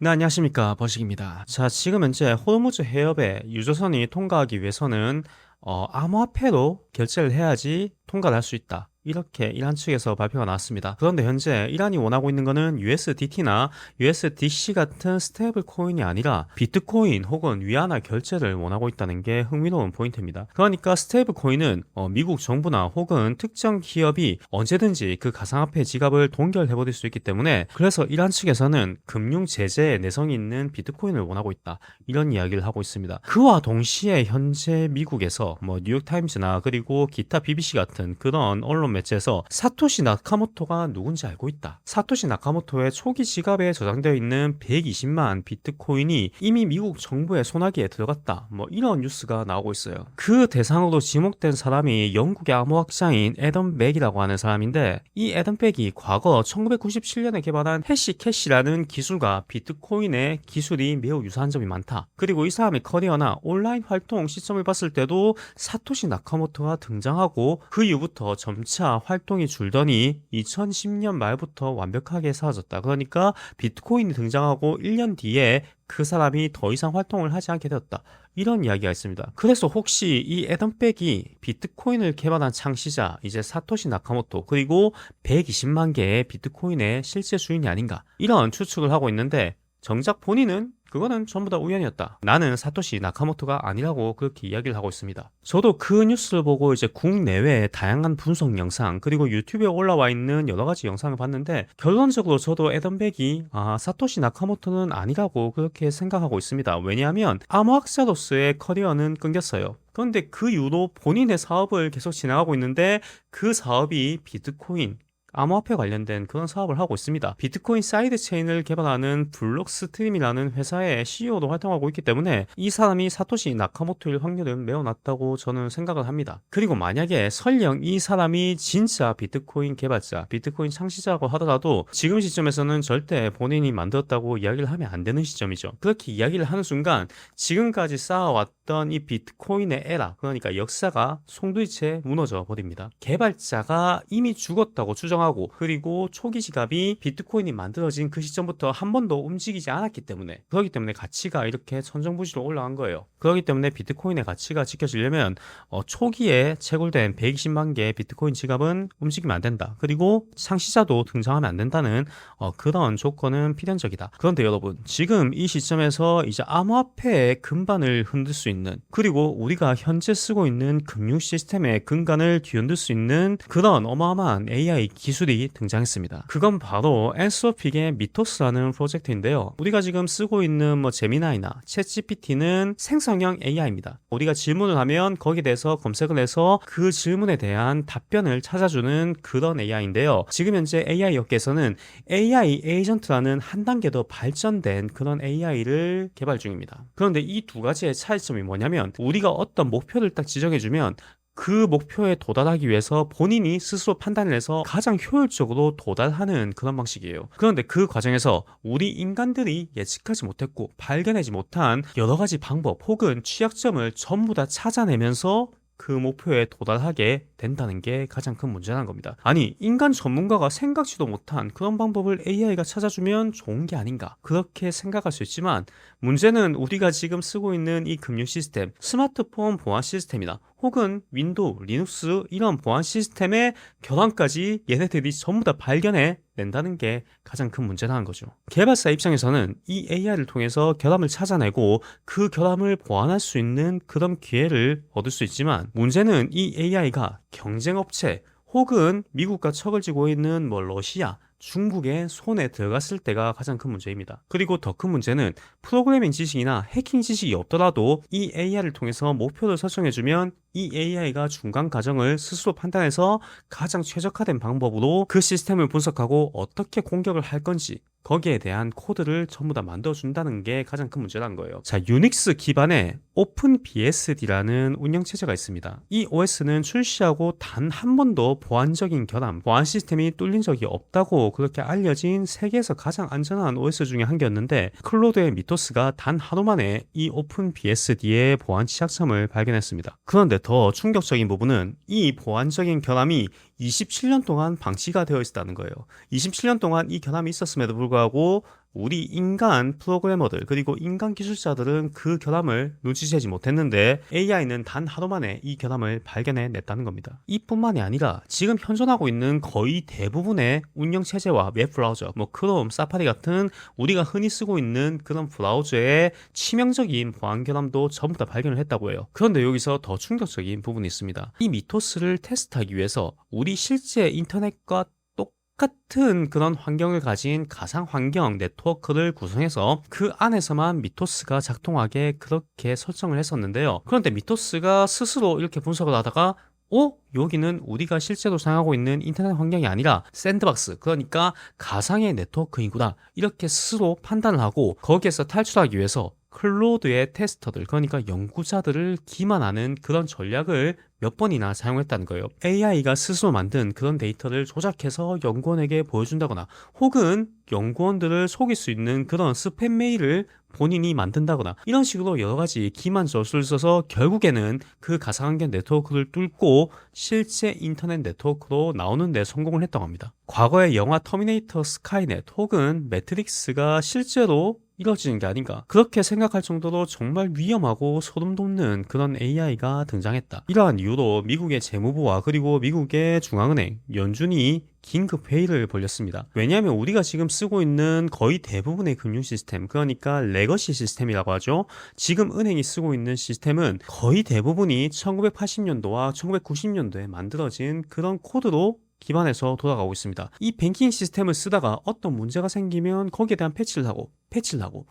네, 안녕하십니까. 버식입니다. 자, 지금 현재 호르무즈 해협에 유조선이 통과하기 위해서는 암호화폐로 결제를 해야지 통과를 할 수 있다. 이렇게 이란 측에서 발표가 나왔습니다. 그런데 현재 이란이 원하고 있는 것은 USDT나 USDC 같은 스테이블 코인이 아니라 비트코인 혹은 위안화 결제를 원하고 있다는 게 흥미로운 포인트입니다. 그러니까 스테이블 코인은 미국 정부나 혹은 특정 기업이 언제든지 그 가상화폐 지갑을 동결해버릴 수 있기 때문에, 그래서 이란 측에서는 금융 제재에 내성이 있는 비트코인을 원하고 있다, 이런 이야기를 하고 있습니다. 그와 동시에 현재 미국에서 뉴욕타임즈나 그리고 기타 BBC 같은 그런 언론 매체에서 사토시 나카모토가 누군지 알고 있다, 사토시 나카모토의 초기 지갑에 저장되어 있는 120만 비트코인이 이미 미국 정부의 소나기에 들어갔다, 이런 뉴스가 나오고 있어요. 그 대상으로 지목된 사람이 영국의 암호학자인 애덤 백이라고 하는 사람인데, 이 애덤 백이 과거 1997년에 개발한 해시캐시라는 기술과 비트코인의 기술이 매우 유사한 점이 많다. 그리고 이 사람의 커리어나 온라인 활동 시점을 봤을 때도 사토시 나카모토가 등장하고 그 이후부터 점차 활동이 줄더니 2010년 말부터 완벽하게 사라졌다. 그러니까 비트코인이 등장하고 1년 뒤에 그 사람이 더 이상 활동을 하지 않게 되었다, 이런 이야기가 있습니다. 그래서 혹시 이 애덤 백이 비트코인을 개발한 창시자 이제 사토시 나카모토 그리고 120만 개의 비트코인의 실제 주인이 아닌가, 이런 추측을 하고 있는데, 정작 본인은 그거는 전부 다 우연이었다, 나는 사토시 나카모토가 아니라고 그렇게 이야기를 하고 있습니다. 저도 그 뉴스를 보고 이제 국내외의 다양한 분석 영상 그리고 유튜브에 올라와 있는 여러 가지 영상을 봤는데, 결론적으로 저도 애덤 백이 사토시 나카모토는 아니라고 그렇게 생각하고 있습니다. 왜냐하면 암호학자로서의 커리어는 끊겼어요. 그런데 그 이후로 본인의 사업을 계속 진행하고 있는데, 그 사업이 비트코인 암호화폐 관련된 그런 사업을 하고 있습니다. 비트코인 사이드 체인을 개발하는 블록스트림이라는 회사의 CEO로 활동하고 있기 때문에 이 사람이 사토시 나카모토일 확률은 매우 낮다고 저는 생각을 합니다. 그리고 만약에 설령 이 사람이 진짜 비트코인 개발자, 비트코인 창시자라고 하더라도 지금 시점에서는 절대 본인이 만들었다고 이야기를 하면 안 되는 시점이죠. 그렇게 이야기를 하는 순간 지금까지 쌓아왔던 이 비트코인의 에라, 그러니까 역사가 송두리째 무너져 버립니다. 개발자가 이미 죽었다고 추정하고, 그리고 초기 지갑이 비트코인이 만들어진 그 시점부터 한 번도 움직이지 않았기 때문에, 그렇기 때문에 가치가 이렇게 천정부지로 올라간 거예요. 그렇기 때문에 비트코인의 가치가 지켜지려면 초기에 채굴된 120만 개의 비트코인 지갑은 움직이면 안 된다, 그리고 창시자도 등장하면 안 된다는 그런 조건은 필연적이다. 그런데 여러분, 지금 이 시점에서 이제 암호화폐의 근반을 흔들 수 있는, 그리고 우리가 현재 쓰고 있는 금융 시스템의 근간을 뒤흔들 수 있는 그런 어마어마한 AI 기술이 등장했습니다. 그건 바로 엔소픽의 미토스라는 프로젝트인데요. 우리가 지금 쓰고 있는 제미나이나 챗GPT는 생성형 AI입니다. 우리가 질문을 하면 거기에 대해서 검색을 해서 그 질문에 대한 답변을 찾아주는 그런 AI인데요. 지금 현재 AI 업계에서는 AI 에이전트라는 한 단계 더 발전된 그런 AI를 개발 중입니다. 그런데 이 두 가지의 차이점이 뭐냐면, 우리가 어떤 목표를 딱 지정해주면 그 목표에 도달하기 위해서 본인이 스스로 판단을 해서 가장 효율적으로 도달하는 그런 방식이에요. 그런데 그 과정에서 우리 인간들이 예측하지 못했고 발견하지 못한 여러 가지 방법 혹은 취약점을 전부 다 찾아내면서 그 목표에 도달하게 된다는 게 가장 큰 문제라는 겁니다. 아니, 인간 전문가가 생각지도 못한 그런 방법을 AI가 찾아주면 좋은 게 아닌가, 그렇게 생각할 수 있지만, 문제는 우리가 지금 쓰고 있는 이 금융 시스템, 스마트폰 보안 시스템이나 혹은 윈도우, 리눅스 이런 보안 시스템의 결함까지 얘네들이 전부 다 발견해 낸다는 게 가장 큰 문제라는 거죠. 개발사 입장에서는 이 AI를 통해서 결함을 찾아내고 그 결함을 보완할 수 있는 그런 기회를 얻을 수 있지만, 문제는 이 AI가 경쟁업체 혹은 미국과 척을 지고 있는 러시아, 중국의 손에 들어갔을 때가 가장 큰 문제입니다. 그리고 더 큰 문제는 프로그래밍 지식이나 해킹 지식이 없더라도 이 AI를 통해서 목표를 설정해주면 이 AI가 중간 과정을 스스로 판단해서 가장 최적화된 방법으로 그 시스템을 분석하고 어떻게 공격을 할 건지 거기에 대한 코드를 전부 다 만들어준다는 게 가장 큰 문제라는 거예요. 자, 유닉스 기반의 오픈BSD라는 운영체제가 있습니다. 이 OS는 출시하고 단 한 번도 보안적인 결함, 보안 시스템이 뚫린 적이 없다고 그렇게 알려진 세계에서 가장 안전한 OS 중에 한 개였는데, 클로드의 미토스가 단 하루 만에 이 오픈BSD의 보안 취약점을 발견했습니다. 그런데 더 충격적인 부분은 이 보안적인 결함이 27년 동안 방치가 되어 있었다는 거예요. 27년 동안 이 결함이 있었음에도 불구하고 우리 인간 프로그래머들 그리고 인간 기술자들은 그 결함을 눈치채지 못했는데 AI는 단 하루 만에 이 결함을 발견해냈다는 겁니다. 이뿐만이 아니라 지금 현존하고 있는 거의 대부분의 운영체제와 웹브라우저, 크롬, 사파리 같은 우리가 흔히 쓰고 있는 그런 브라우저의 치명적인 보안 결함도 전부 다 발견을 했다고 해요. 그런데 여기서 더 충격적인 부분이 있습니다. 이 미토스를 테스트하기 위해서 우리 실제 인터넷과 똑같은 그런 환경을 가진 가상 환경 네트워크를 구성해서 그 안에서만 미토스가 작동하게 그렇게 설정을 했었는데요. 그런데 미토스가 스스로 이렇게 분석을 하다가 여기는 우리가 실제로 사용하고 있는 인터넷 환경이 아니라 샌드박스, 그러니까 가상의 네트워크이구나, 이렇게 스스로 판단을 하고 거기에서 탈출하기 위해서 클로드의 테스터들, 그러니까 연구자들을 기만하는 그런 전략을 몇 번이나 사용했다는 거예요. AI가 스스로 만든 그런 데이터를 조작해서 연구원에게 보여준다거나 혹은 연구원들을 속일 수 있는 그런 스팸 메일을 본인이 만든다거나 이런 식으로 여러 가지 기만 저술을 써서 결국에는 그 가상환경 네트워크를 뚫고 실제 인터넷 네트워크로 나오는 데 성공을 했다고 합니다. 과거의 영화 터미네이터 스카이넷 혹은 매트릭스가 실제로 이뤄지는 게 아닌가, 그렇게 생각할 정도로 정말 위험하고 소름 돋는 그런 AI가 등장했다. 이러한 이유로 미국의 재무부와 그리고 미국의 중앙은행, 연준이 긴급 회의를 벌였습니다. 왜냐하면 우리가 지금 쓰고 있는 거의 대부분의 금융 시스템, 그러니까 레거시 시스템이라고 하죠. 지금 은행이 쓰고 있는 시스템은 거의 대부분이 1980년도와 1990년도에 만들어진 그런 코드로 기반해서 돌아가고 있습니다. 이 뱅킹 시스템을 쓰다가 어떤 문제가 생기면 거기에 대한 패치를 하고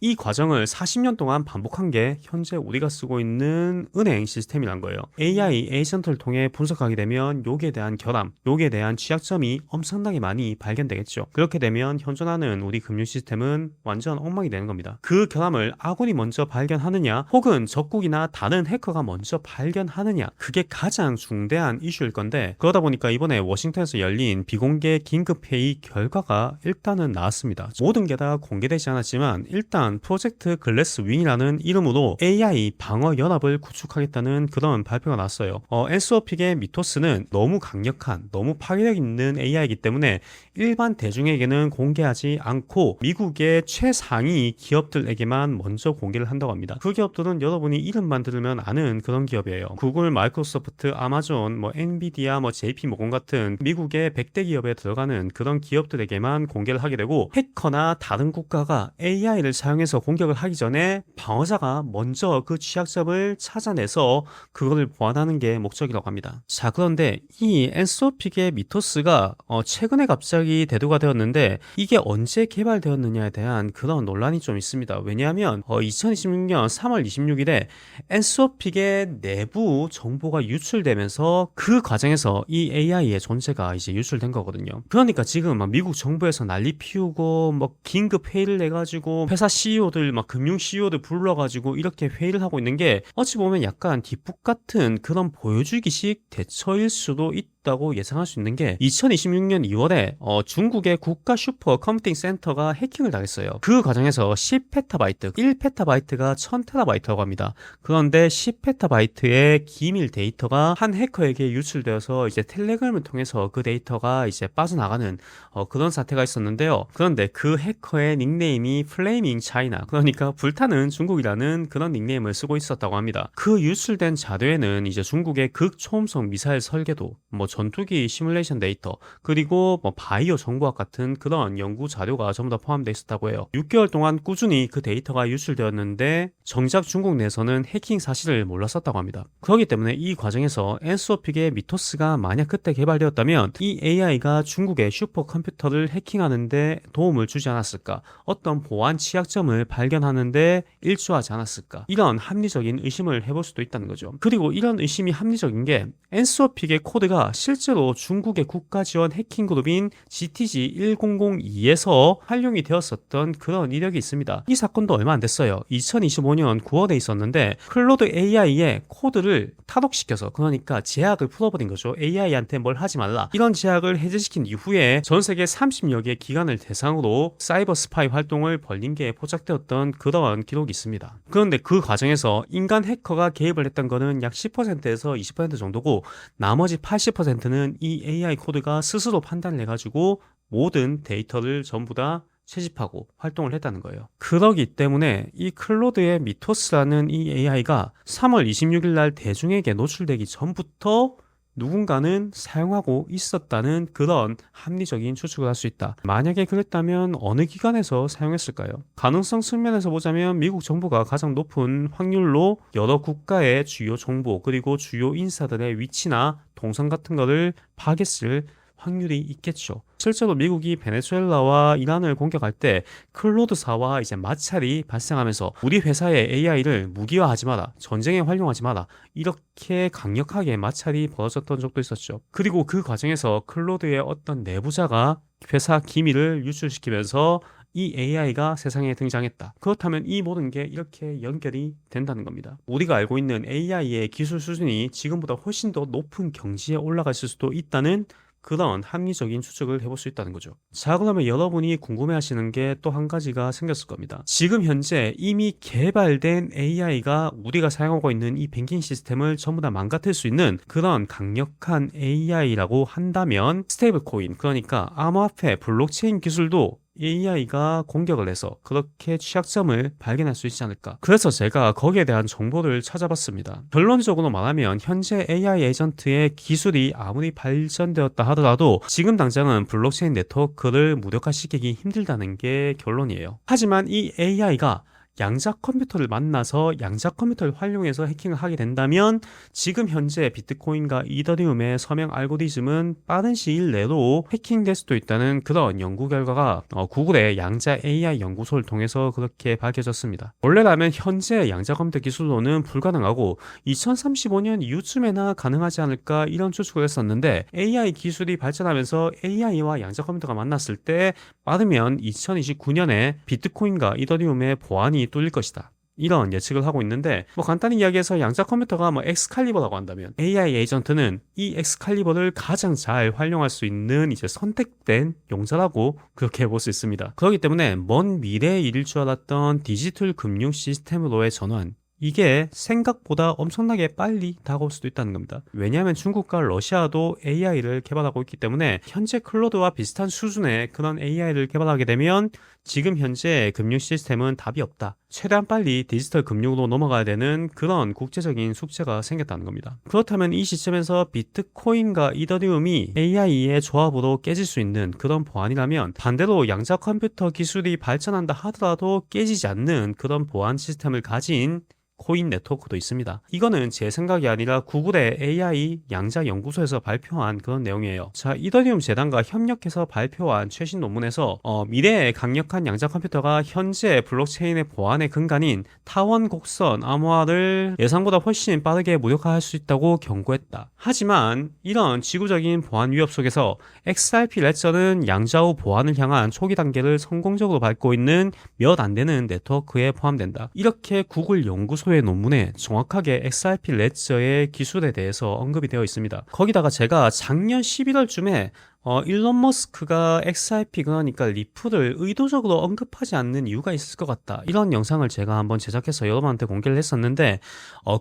이 과정을 40년 동안 반복한 게 현재 우리가 쓰고 있는 은행 시스템이란 거예요. AI 에이전트를 통해 분석하게 되면 여기에 대한 결함, 여기에 대한 취약점이 엄청나게 많이 발견되겠죠. 그렇게 되면 현존하는 우리 금융 시스템은 완전 엉망이 되는 겁니다. 그 결함을 아군이 먼저 발견하느냐 혹은 적국이나 다른 해커가 먼저 발견하느냐, 그게 가장 중대한 이슈일 건데, 그러다 보니까 이번에 워싱턴에서 열린 비공개 긴급회의 결과가 일단은 나왔습니다. 모든 게 다 공개되지 않았지만 일단 프로젝트 글래스 윙이라는 이름으로 AI 방어 연합을 구축하겠다는 그런 발표가 났어요. 엔스워픽의 미토스는 너무 강력한, 너무 파괴력 있는 AI이기 때문에 일반 대중에게는 공개하지 않고 미국의 최상위 기업들에게만 먼저 공개를 한다고 합니다. 그 기업들은 여러분이 이름만 들으면 아는 그런 기업이에요. 구글, 마이크로소프트, 아마존, 엔비디아, JP모건 같은 미국의 100대 기업에 들어가는 그런 기업들에게만 공개를 하게 되고, 해커나 다른 국가가 AI를 사용해서 공격을 하기 전에 방어자가 먼저 그 취약점을 찾아내서 그거를 보완하는 게 목적이라고 합니다. 자, 그런데 이 엔소픽의 미토스가 최근에 갑자기 대두가 되었는데 이게 언제 개발되었느냐에 대한 그런 논란이 좀 있습니다. 왜냐하면 2026년 3월 26일에 엔소픽의 내부 정보가 유출되면서 그 과정에서 이 AI의 존재가 이제 유출된 거거든요. 그러니까 지금 막 미국 정부에서 난리 피우고 긴급 회의를 내가지고 회사 CEO들 금융 CEO들 불러가지고 이렇게 회의를 하고 있는 게 어찌 보면 약간 뒷북 같은 그런 보여주기식 대처일 수도 있다고 예상할 수 있는 게, 2026년 2월에 중국의 국가 슈퍼 컴퓨팅 센터가 해킹을 당했어요. 그 과정에서 10페타바이트, 1페타바이트가 1000테라바이트라고 합니다. 그런데 10페타바이트의 기밀 데이터가 한 해커에게 유출되어서 이제 텔레그램을 통해서 그 데이터가 이제 빠져나가는 그런 사태가 있었는데요. 그런데 그 해커의 닉네임이 플레이밍 차이나, 그러니까 불타는 중국이라는 그런 닉네임을 쓰고 있었다고 합니다. 그 유출된 자료에는 이제 중국의 극초음속 미사일 설계도, 전투기 시뮬레이션 데이터, 그리고 바이오 정보학 같은 그런 연구 자료가 전부 다 포함되어 있었다고 해요. 6개월 동안 꾸준히 그 데이터가 유출되었는데 정작 중국 내에서는 해킹 사실을 몰랐었다고 합니다. 그렇기 때문에 이 과정에서 엔스워픽의 미토스가 만약 그때 개발되었다면 이 AI가 중국의 슈퍼컴퓨터를 해킹하는데 도움을 주지 않았을까, 어떤 보안 취약점을 발견하는데 일조하지 않았을까, 이런 합리적인 의심을 해볼 수도 있다는 거죠. 그리고 이런 의심이 합리적인 게 엔스워픽의 코드가 실제로 중국의 국가지원 해킹 그룹인 GTG1002에서 활용이 되었었던 그런 이력이 있습니다. 이 사건도 얼마 안 됐어요. 2025년 9월에 있었는데 클로드 AI의 코드를 타독시켜서, 그러니까 제약을 풀어버린 거죠. AI한테 뭘 하지 말라, 이런 제약을 해제시킨 이후에 전 세계 30여 개 기관을 대상으로 사이버 스파이 활동을 벌린 게 포착되었던 그런 기록이 있습니다. 그런데 그 과정에서 인간 해커가 개입을 했던 거는 약 10%에서 20% 정도고, 나머지 80%는 이 AI 코드가 스스로 판단을 해가지고 모든 데이터를 전부 다 채집하고 활동을 했다는 거예요. 그러기 때문에 이 클로드의 미토스라는 이 AI가 3월 26일 날 대중에게 노출되기 전부터 누군가는 사용하고 있었다는 그런 합리적인 추측을 할 수 있다. 만약에 그랬다면 어느 기관에서 사용했을까요? 가능성 측면에서 보자면 미국 정부가 가장 높은 확률로 여러 국가의 주요 정보 그리고 주요 인사들의 위치나 동선 같은 거를 파악했을 확률이 있겠죠. 실제로 미국이 베네수엘라와 이란을 공격할 때 클로드사와 이제 마찰이 발생하면서 우리 회사의 AI를 무기화하지 마라, 전쟁에 활용하지 마라, 이렇게 강력하게 마찰이 벌어졌던 적도 있었죠. 그리고 그 과정에서 클로드의 어떤 내부자가 회사 기밀을 유출시키면서 이 AI가 세상에 등장했다. 그렇다면 이 모든 게 이렇게 연결이 된다는 겁니다. 우리가 알고 있는 AI의 기술 수준이 지금보다 훨씬 더 높은 경지에 올라갔을 수도 있다는 그런 합리적인 추측을 해볼 수 있다는 거죠. 자, 그러면 여러분이 궁금해하시는 게 또 한 가지가 생겼을 겁니다. 지금 현재 이미 개발된 AI가 우리가 사용하고 있는 이 뱅킹 시스템을 전부 다 망가뜨릴 수 있는 그런 강력한 AI라고 한다면 스테이블 코인, 그러니까 암호화폐 블록체인 기술도 AI가 공격을 해서 그렇게 취약점을 발견할 수 있지 않을까. 그래서 제가 거기에 대한 정보를 찾아봤습니다. 결론적으로 말하면 현재 AI 에이전트의 기술이 아무리 발전되었다 하더라도 지금 당장은 블록체인 네트워크를 무력화시키기 힘들다는 게 결론이에요. 하지만 이 AI가 양자 컴퓨터를 만나서 양자 컴퓨터를 활용해서 해킹을 하게 된다면 지금 현재 비트코인과 이더리움의 서명 알고리즘은 빠른 시일 내로 해킹될 수도 있다는 그런 연구 결과가 구글의 양자 AI 연구소를 통해서 그렇게 밝혀졌습니다. 원래라면 현재 양자 컴퓨터 기술로는 불가능하고 2035년 이후쯤에나 가능하지 않을까 이런 추측을 했었는데 AI 기술이 발전하면서 AI와 양자 컴퓨터가 만났을 때 빠르면 2029년에 비트코인과 이더리움의 보안이 뚫릴 것이다. 이런 예측을 하고 있는데 간단히 이야기해서 양자 컴퓨터가 엑스칼리버라고 한다면 AI 에이전트는 이 엑스칼리버를 가장 잘 활용할 수 있는 이제 선택된 용자라고 그렇게 볼 수 있습니다. 그렇기 때문에 먼 미래의 일일 줄 알았던 디지털 금융 시스템으로의 전환, 이게 생각보다 엄청나게 빨리 다가올 수도 있다는 겁니다. 왜냐하면 중국과 러시아도 AI를 개발하고 있기 때문에 현재 클로드와 비슷한 수준의 그런 AI를 개발하게 되면 지금 현재 금융 시스템은 답이 없다. 최대한 빨리 디지털 금융으로 넘어가야 되는 그런 국제적인 숙제가 생겼다는 겁니다. 그렇다면 이 시점에서 비트코인과 이더리움이 AI의 조합으로 깨질 수 있는 그런 보안이라면 반대로 양자 컴퓨터 기술이 발전한다 하더라도 깨지지 않는 그런 보안 시스템을 가진 코인 네트워크도 있습니다. 이거는 제 생각이 아니라 구글의 AI 양자 연구소에서 발표한 그런 내용이에요. 자, 이더리움 재단과 협력해서 발표한 최신 논문에서 미래의 강력한 양자 컴퓨터가 현재 블록체인의 보안의 근간인 타원 곡선 암호화를 예상보다 훨씬 빠르게 무력화할 수 있다고 경고했다. 하지만 이런 지구적인 보안 위협 속에서 XRP 레저는 양자 후 보안을 향한 초기 단계를 성공적으로 밟고 있는 몇 안 되는 네트워크에 포함된다. 이렇게 구글 연구소의 논문에 정확하게 XRP 레저의 기술에 대해서 언급이 되어 있습니다. 거기다가 제가 작년 11월쯤에 일론 머스크가 XRP, 그러니까 리플을 의도적으로 언급하지 않는 이유가 있을 것 같다, 이런 영상을 제가 한번 제작해서 여러분한테 공개를 했었는데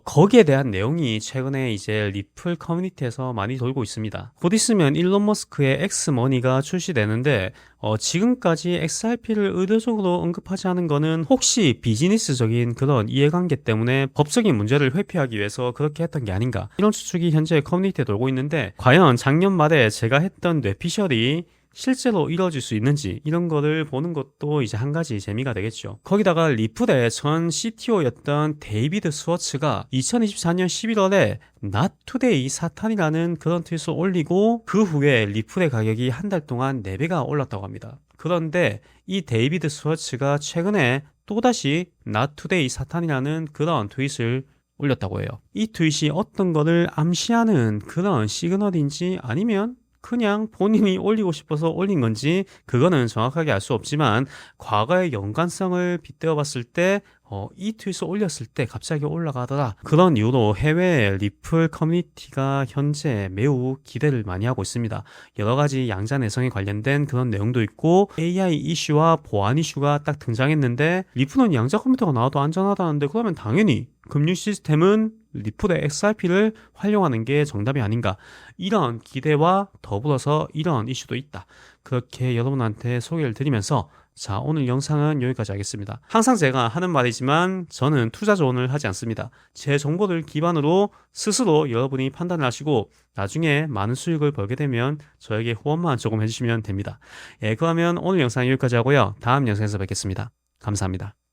거기에 대한 내용이 최근에 이제 리플 커뮤니티에서 많이 돌고 있습니다. 곧 있으면 일론 머스크의 엑스머니가 출시되는데 지금까지 XRP를 의도적으로 언급하지 않은 거는 혹시 비즈니스적인 그런 이해관계 때문에 법적인 문제를 회피하기 위해서 그렇게 했던 게 아닌가, 이런 추측이 현재 커뮤니티에 돌고 있는데 과연 작년 말에 제가 했던 뇌피셜이 실제로 이루어질 수 있는지 이런 거를 보는 것도 이제 한 가지 재미가 되겠죠. 거기다가 리플의 전 CTO였던 데이비드 스워츠가 2024년 11월에 Not Today 사탄이라는 그런 트윗을 올리고 그 후에 리플의 가격이 한 달 동안 4배가 올랐다고 합니다. 그런데 이 데이비드 스워츠가 최근에 또다시 Not Today 사탄이라는 그런 트윗을 올렸다고 해요. 이 트윗이 어떤 거를 암시하는 그런 시그널인지 아니면 그냥 본인이 올리고 싶어서 올린 건지 그거는 정확하게 알 수 없지만 과거의 연관성을 빗대어 봤을 때 이 트윗을 올렸을 때 갑자기 올라가더라, 그런 이유로 해외 리플 커뮤니티가 현재 매우 기대를 많이 하고 있습니다. 여러 가지 양자 내성에 관련된 그런 내용도 있고 AI 이슈와 보안 이슈가 딱 등장했는데 리플은 양자 컴퓨터가 나와도 안전하다는데 그러면 당연히 금융 시스템은 리플의 XRP를 활용하는 게 정답이 아닌가, 이런 기대와 더불어서 이런 이슈도 있다, 그렇게 여러분한테 소개를 드리면서 자, 오늘 영상은 여기까지 하겠습니다. 항상 제가 하는 말이지만 저는 투자 조언을 하지 않습니다. 제 정보를 기반으로 스스로 여러분이 판단을 하시고 나중에 많은 수익을 벌게 되면 저에게 후원만 조금 해주시면 됩니다. 예, 그러면 오늘 영상 여기까지 하고요. 다음 영상에서 뵙겠습니다. 감사합니다.